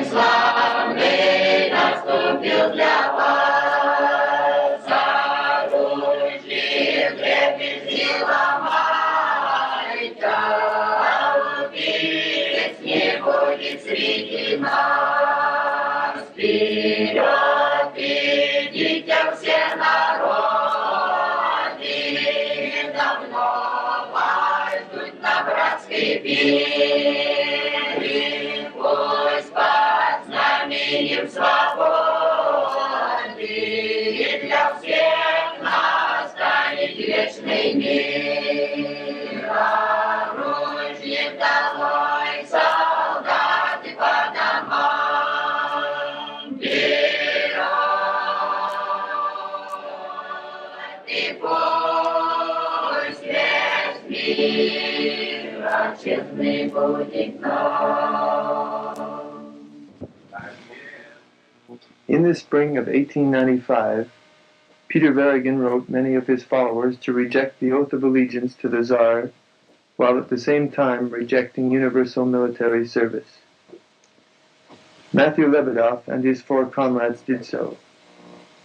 славный наступил для вас. Заручник крепкий ломайка, убийц не будет среди нас. Вперед идите все народы, давно вас ждут на братской вере. Пусть под знаменем свободы для всех настанет вечный мир. Оружие долой, солдаты по домам. Вперед! И пусть весь мир отчетный будет нам. In the spring of 1895, Peter Varigan wrote many of his followers to reject the oath of allegiance to the Tsar, while at the same time rejecting universal military service. Matthew Lebedoff and his 4 comrades did so,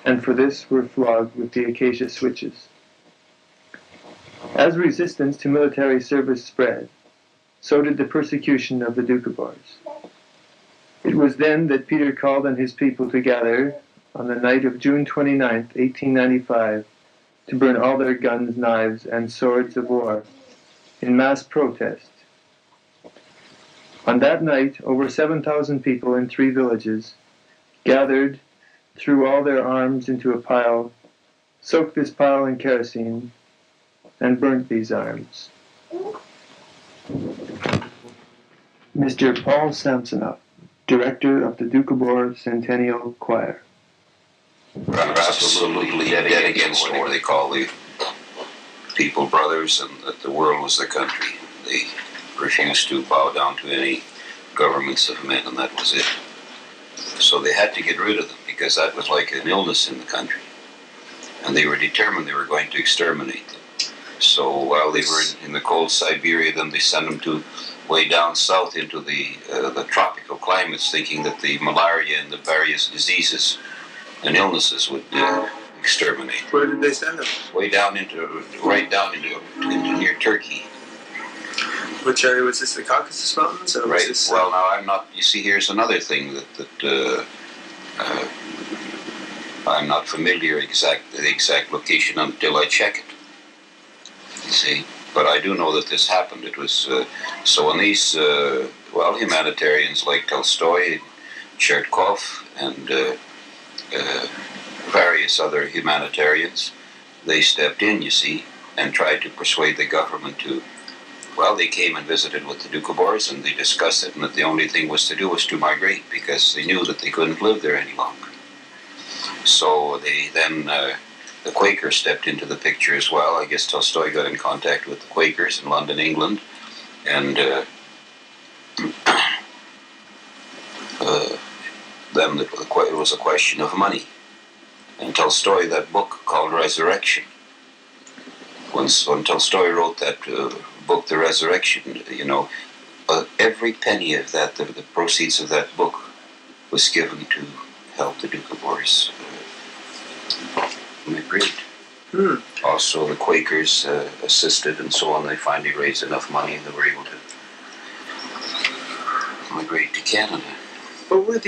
and for this were flogged with the acacia switches. As resistance to military service spread, so did the persecution of the Doukhobors. It was then that Peter called on his people to gather on the night of June 29, 1895, to burn all their guns, knives, and swords of war in mass protest. On that night, over 7,000 people in 3 villages gathered, threw all their arms into a pile, soaked this pile in kerosene, and burnt these arms. Mr. Paul Samsonoff, Director of the Doukhobor Centennial Choir. We're absolutely dead against what they call the people brothers, and that the world was their country. They refused to bow down to any governments of men, and that was it. So they had to get rid of them, because that was like an illness in the country. And they were determined they were going to exterminate them. So while they were in the cold Siberia, then they sent them to way down south into the tropical climates, thinking that the malaria and the various diseases and illnesses would exterminate. Where did they send them? Right down into near Turkey. Which area was this? The Caucasus Mountains? Or Right. This, well, now I'm not. You see, here's another thing that I'm not familiar the exact location until I check it. You see. But I do know that this happened. It was so when these humanitarians like Tolstoy, Chertkov, and various other humanitarians, they stepped in, you see, and tried to persuade the government to. Well, they came and visited with the Doukhobors, and they discussed it, and that the only thing was to do was to migrate, because they knew that they couldn't live there any longer. So they then. The Quakers stepped into the picture as well. I guess Tolstoy got in contact with the Quakers in London, England, and then it was a question of money. And Tolstoy, that book called Resurrection, when Tolstoy wrote that book, The Resurrection, every penny of that, the proceeds of that book, was given to help the Doukhobors. Migrate. Also, the Quakers assisted, and so on. They finally raised enough money, and they were able to migrate to Canada. What were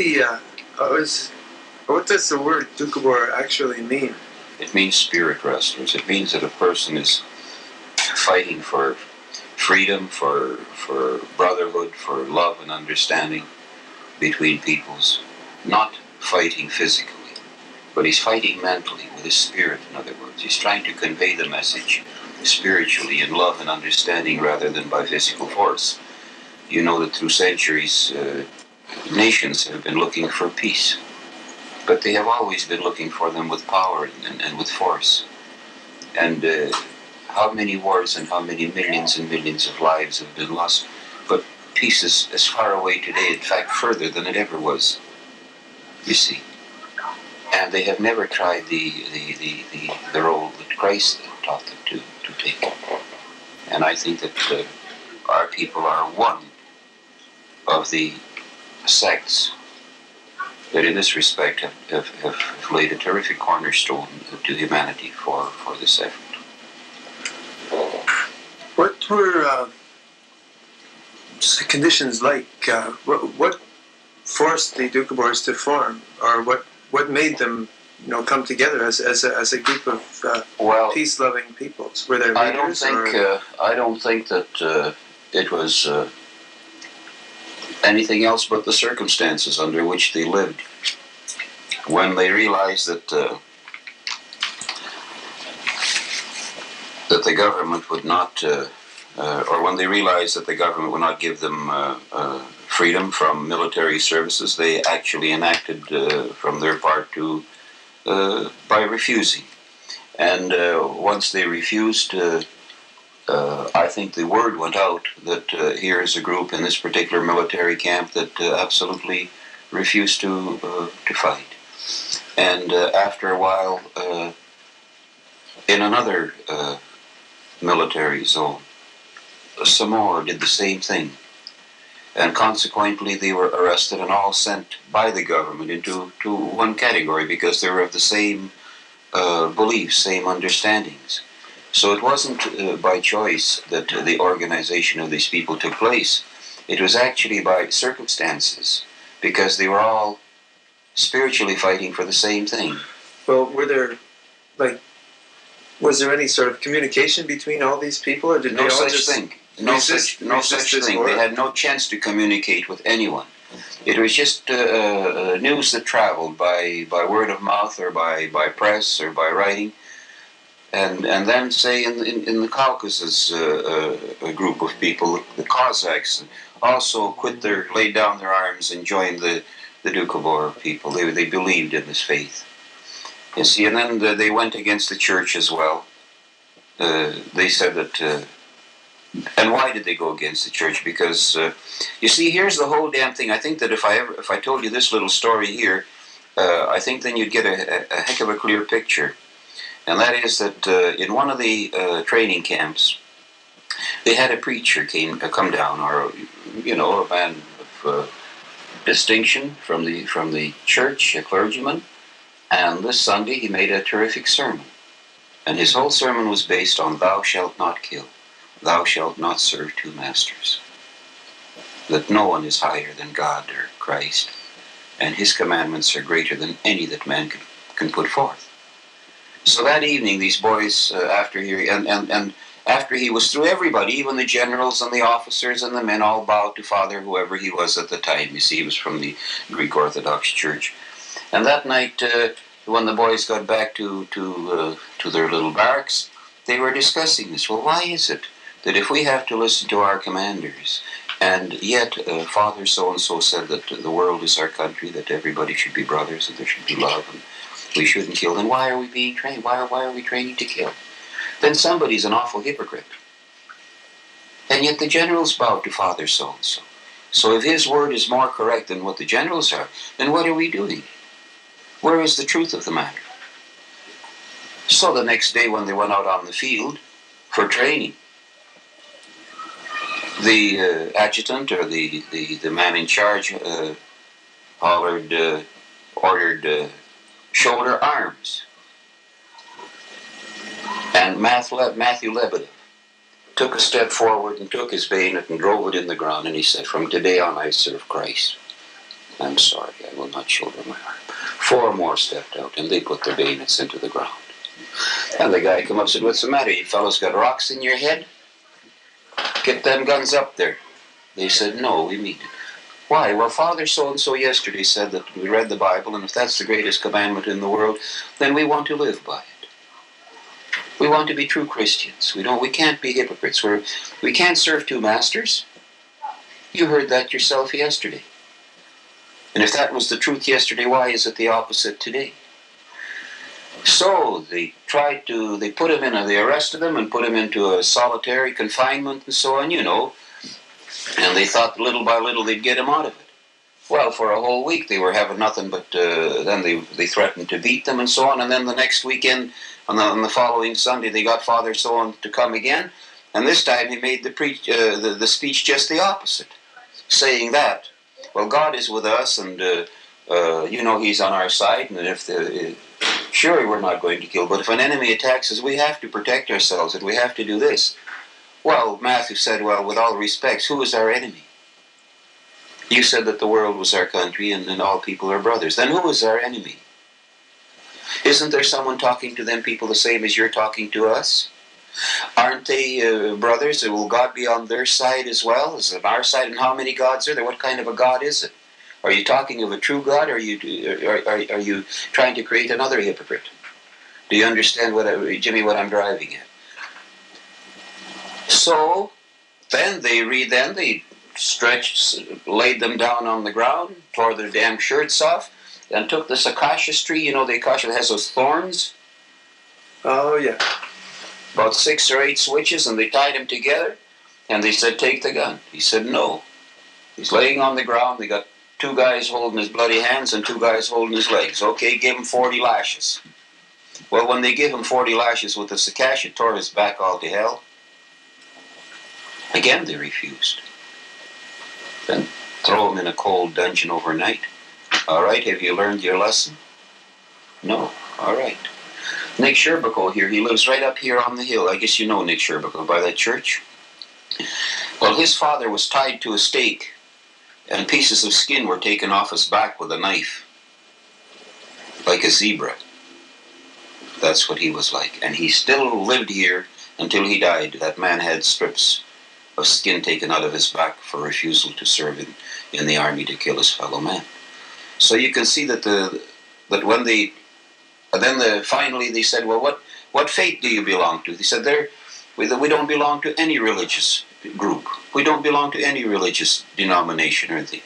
what does the word Doukhobor actually mean? It means spirit wrestlers. It means that a person is fighting for freedom, for brotherhood, for love and understanding between peoples. Not fighting physically, but he's fighting mentally with his spirit, in other words. He's trying to convey the message spiritually in love and understanding rather than by physical force. You know that through centuries, nations have been looking for peace, but they have always been looking for them with power and with force. And how many wars and how many millions and millions of lives have been lost, but peace is as far away today, in fact further than it ever was, you see. And they have never tried the role that Christ taught them to take. And I think that our people are one of the sects that in this respect have laid a terrific cornerstone to humanity for this effort. What were the conditions like? What forced the Doukhobors to form, or what made them, come together as a group of peace-loving peoples? Were there leaders? I don't think that it was anything else but the circumstances under which they lived. When they realized that the government would not, or when they realized that the government would not give them freedom from military services, they actually enacted from their part by refusing. And once they refused, I think the word went out that here is a group in this particular military camp that absolutely refused to fight. And after a while, in another military zone, some more did the same thing. And consequently, they were arrested and all sent by the government into one category because they were of the same beliefs, same understandings. So it wasn't by choice that the organization of these people took place. It was actually by circumstances, because they were all spiritually fighting for the same thing. Well, was there any sort of communication between all these people, or did no they all such just thing? No such thing. They had no chance to communicate with anyone. It was just news that traveled by word of mouth or by press or by writing. And then, say, in the Caucasus, a group of people, the Cossacks, also laid down their arms and joined the Doukhobor people. They believed in this faith. You see, and then they went against the church as well. They said that, and why did they go against the church? Because, you see, here's the whole damn thing. I think that if I told you this little story here, I think then you'd get a heck of a clear picture. And that is that in one of the training camps, they had a preacher come down, or a man of distinction from the church, a clergyman. And this Sunday he made a terrific sermon, and his whole sermon was based on "Thou shalt not kill, thou shalt not serve two masters." That no one is higher than God or Christ, and His commandments are greater than any that man can put forth. So that evening, these boys, after he was through, everybody, even the generals and the officers and the men, all bowed to Father, whoever he was at the time. You see, he was from the Greek Orthodox Church. And that night, when the boys got back to their little barracks, they were discussing this. Well, why is it that if we have to listen to our commanders, and yet Father so-and-so said that the world is our country, that everybody should be brothers, and there should be love, and we shouldn't kill, then why are we being trained? Why are we training to kill? Then somebody's an awful hypocrite. And yet the generals bowed to Father so-and-so. So if his word is more correct than what the generals are, then what are we doing? Where is the truth of the matter? So the next day when they went out on the field for training, the adjutant or the man in charge ordered shoulder arms. And Matthew Lebedev took a step forward and took his bayonet and drove it in the ground, and he said, "From today on I serve Christ. I'm sorry, I will not shoulder my arm." 4 more stepped out, and they put their bayonets into the ground. And the guy came up and said, "What's the matter? You fellows got rocks in your head? Get them guns up there." They said, "No, we mean it." Why? Well, Father so-and-so yesterday said that we read the Bible, and if that's the greatest commandment in the world, then we want to live by it. We want to be true Christians. We can't be hypocrites. We can't serve two masters. You heard that yourself yesterday. And if that was the truth yesterday, why is it the opposite today? So they they arrested him and put him into a solitary confinement and so on, and they thought little by little they'd get him out of it. Well, for a whole week they were having nothing but, then they threatened to beat them and so on, and then the next weekend, on the following Sunday, they got Father so-on to come again, and this time he made the speech just the opposite, saying that, well, God is with us, and he's on our side, and if sure, we're not going to kill, but if an enemy attacks us, we have to protect ourselves, and we have to do this. Well, Matthew said, well, with all respects, who is our enemy? You said that the world was our country, and all people are brothers. Then who is our enemy? Isn't there someone talking to them people the same as you're talking to us? Aren't they brothers? Will God be on their side as well as on our side? And how many gods are there? What kind of a God is it? Are you talking of a true God, or are you trying to create another hypocrite? Do you understand Jimmy, what I'm driving at? So then they laid them down on the ground, tore their damn shirts off, and took this acacia tree. The acacia has those thorns. Oh, yeah. About 6 or 8 switches, and they tied him together, and they said, take the gun. He said, no. He's laying on the ground. They got 2 guys holding his bloody hands and 2 guys holding his legs. Okay, give him 40 lashes. Well, when they give him 40 lashes with the acacia, it tore his back all to hell. Again, they refused. Then throw him in a cold dungeon overnight. All right, have you learned your lesson? No. All right. Nick Sherbico here, he lives right up here on the hill. I guess you know Nick Sherbico by that church. Well, his father was tied to a stake, and pieces of skin were taken off his back with a knife, like a zebra. That's what he was like. And he still lived here until he died. That man had strips of skin taken out of his back for refusal to serve in the army to kill his fellow man. So you can see that when they... finally they said, well, what faith do you belong to? They said, we don't belong to any religious group. We don't belong to any religious denomination or anything.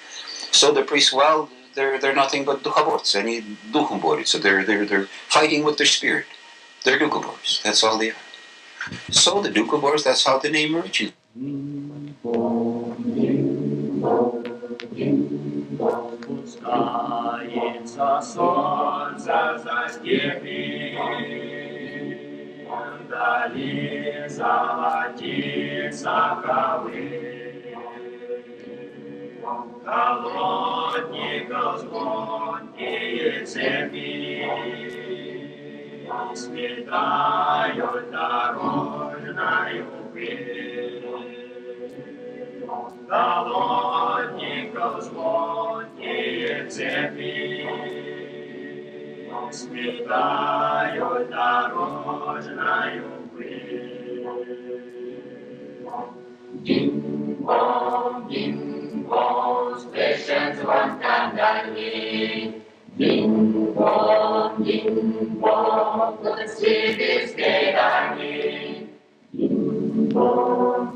So the priest, well, they're nothing but Doukhobors, any Doukhobors. So they're fighting with their spirit. They're Doukhobors. That's all they are. So the Doukhobors, that's how the name originated. Пускается солнце за степи, вдали золотится ковы. Колодников звонкие цепи сметают дорожную пыль. Колодников звонкие цепи сметают дорожную пыль. Ding-bong, stations one time dine. Ding-bong, the city's gate I need. Ding-bong,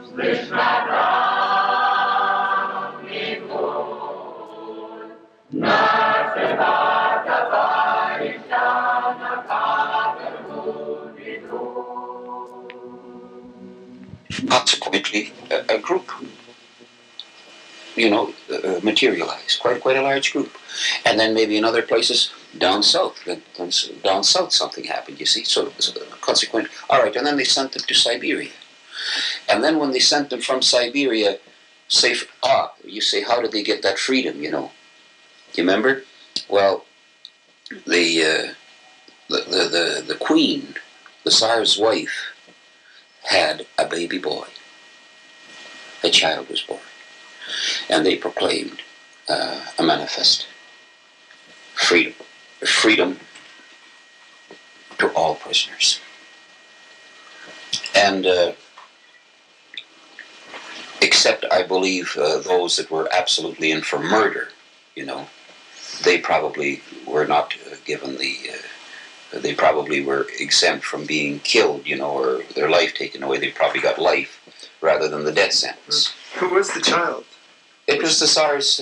слышно бранный гуд. Навсегда товарища на каторгу ведут. Consequently, a group, materialized, quite a large group. And then maybe in other places down south, something happened, you see. So consequently, all right, and then they sent them to Siberia. And then when they sent them from Siberia, you say, how did they get that freedom, Do you remember? Well, the queen, the Tsar's wife, had a baby boy. A child was born. And they proclaimed a manifest. Freedom to all prisoners. And except, I believe, those that were absolutely in for murder, they probably were not given they probably were exempt from being killed, or their life taken away. They probably got life rather than the death sentence. Who was the child? It was the Tsar's.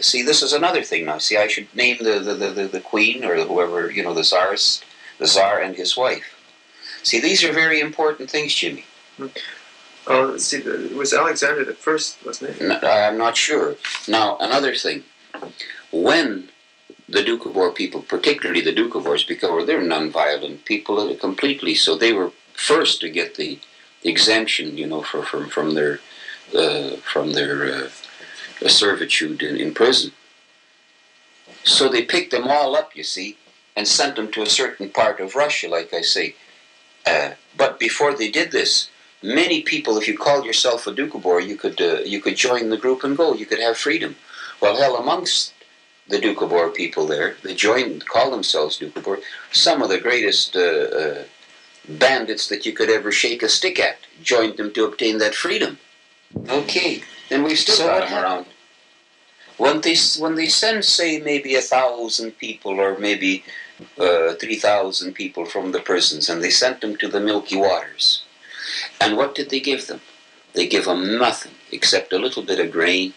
See, this is another thing now. See, I should name the queen or whoever, the Tsar and his wife. See, these are very important things, Jimmy. Oh, see, it was Alexander the First, wasn't it? No, I'm not sure. Now, another thing. When the Doukhobor people, particularly the Doukhobors, because they're non-violent people completely, so they were first to get the exemption, from their servitude in prison. So they picked them all up, you see, and sent them to a certain part of Russia, like I say. But before they did this, many people, if you called yourself a Doukhobor, you could join the group and go. You could have freedom. Well, hell, amongst the Doukhobor people there, they call themselves Doukhobor, some of the greatest bandits that you could ever shake a stick at joined them to obtain that freedom. Okay, then we still got them around. When they send, say, maybe 1,000 people or maybe 3,000 people from the prisons, and they sent them to the Milky Waters. And what did they give them? They give them nothing except a little bit of grain,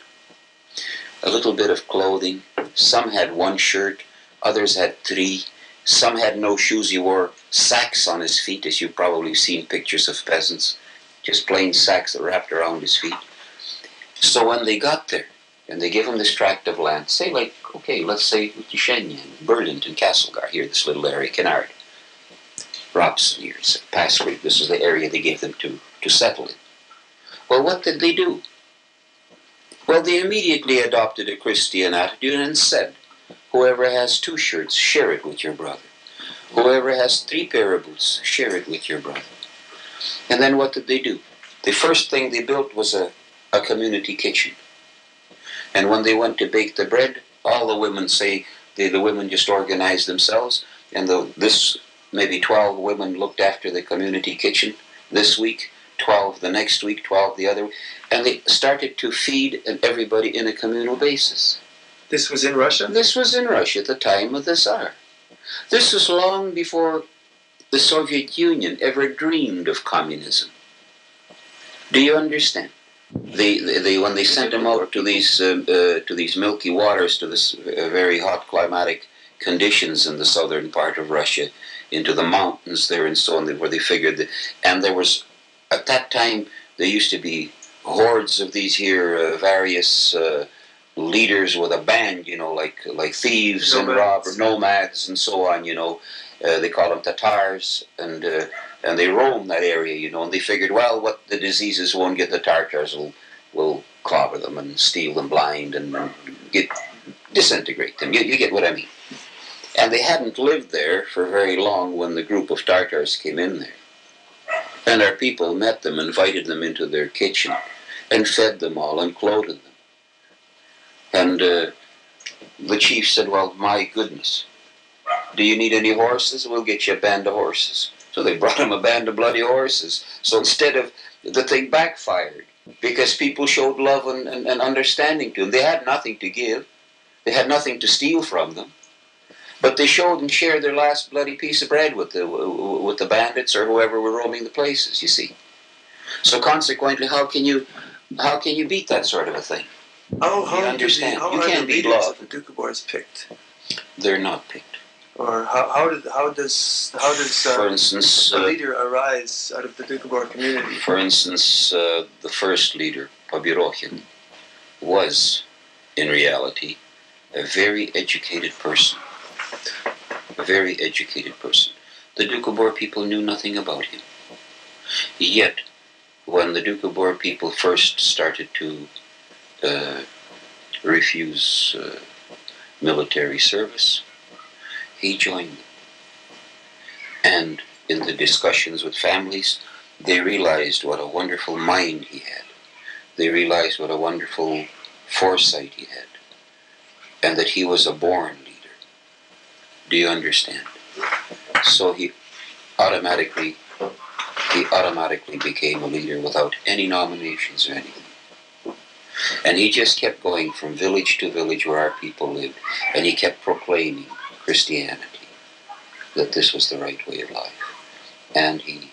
a little bit of clothing. Some had 1 shirt, others had 3. Some had no shoes. He wore sacks on his feet, as you've probably seen pictures of peasants, just plain sacks that wrapped around his feet. So when they got there, and they give him this tract of land, say like, okay, let's say Utishenye, Burlington, Castlegar, here, this little area, Kennard, Robson here, Pass Creek, this is the area they gave them to settle in. Well, what did they do? Well, they immediately adopted a Christian attitude and said, whoever has 2 shirts, share it with your brother. Whoever has 3 pair of boots, share it with your brother. And then what did they do? The first thing they built was a community kitchen. And when they went to bake the bread, all the women the women just organized themselves, and this maybe 12 women looked after the community kitchen this week, 12 the next week, 12 the other week, and they started to feed everybody in a communal basis. This was in Russia? This was in Russia at the time of the Tsar. This was long before the Soviet Union ever dreamed of communism. Do you understand? When they sent them out to these Milky Waters, to this very hot climatic conditions in the southern part of Russia, into the mountains there and so on, where they figured and there was, at that time, there used to be hordes of these here various leaders with a band, like thieves and robbers, nomads and so on, they call them Tatars, and they roam that area, and they figured, well, what the diseases won't get the Tartars will clobber them and steal them blind and disintegrate them. You get what I mean. And they hadn't lived there for very long when the group of Tartars came in there. And our people met them, invited them into their kitchen, and fed them all and clothed them. And the chief said, well, my goodness, do you need any horses? We'll get you a band of horses. So they brought him a band of bloody horses. So instead of, the thing backfired, because people showed love and understanding to them. They had nothing to give. They had nothing to steal from them. But they showed and shared their last bloody piece of bread with the bandits or whoever were roaming the places, you see. So consequently, how can you beat that sort of a thing? You understand? You can't beat love. The Doukhobors picked? They're not picked. Or how does for instance, a leader arise out of the Doukhobor community? For instance, the first leader, Pobirokhin, was, in reality, a very educated person. A very educated person. The Doukhobor people knew nothing about him. Yet, when the Doukhobor people first started to refuse military service, he joined them. And in the discussions with families, they realized what a wonderful mind he had. They realized what a wonderful foresight he had. And that he was a born leader. Do you understand? So he automatically became a leader without any nominations or anything. And he just kept going from village to village where our people lived, and he kept proclaiming Christianity, that this was the right way of life. And he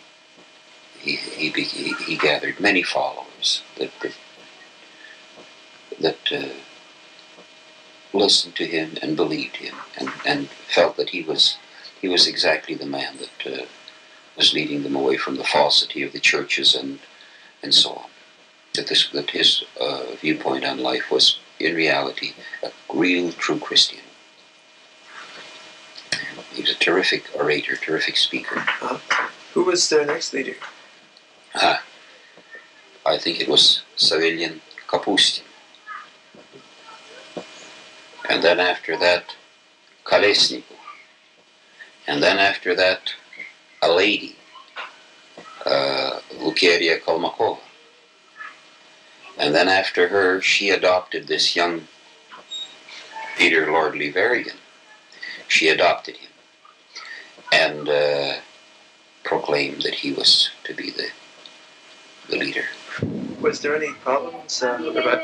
gathered many followers that listened to him and believed him, and felt that he was exactly the man that was leading them away from the falsity of the churches and so on. That his viewpoint on life was, in reality, a real, true Christian. He was a terrific orator, terrific speaker. Who was their next leader? I think it was Savilian Kapustin. And then after that, Kolesniku. And then after that, a lady, Lukeria Kolmakova. And then after her, she adopted this young Peter Lordley Varian. She adopted him and proclaimed that he was to be the leader. Was there any problems about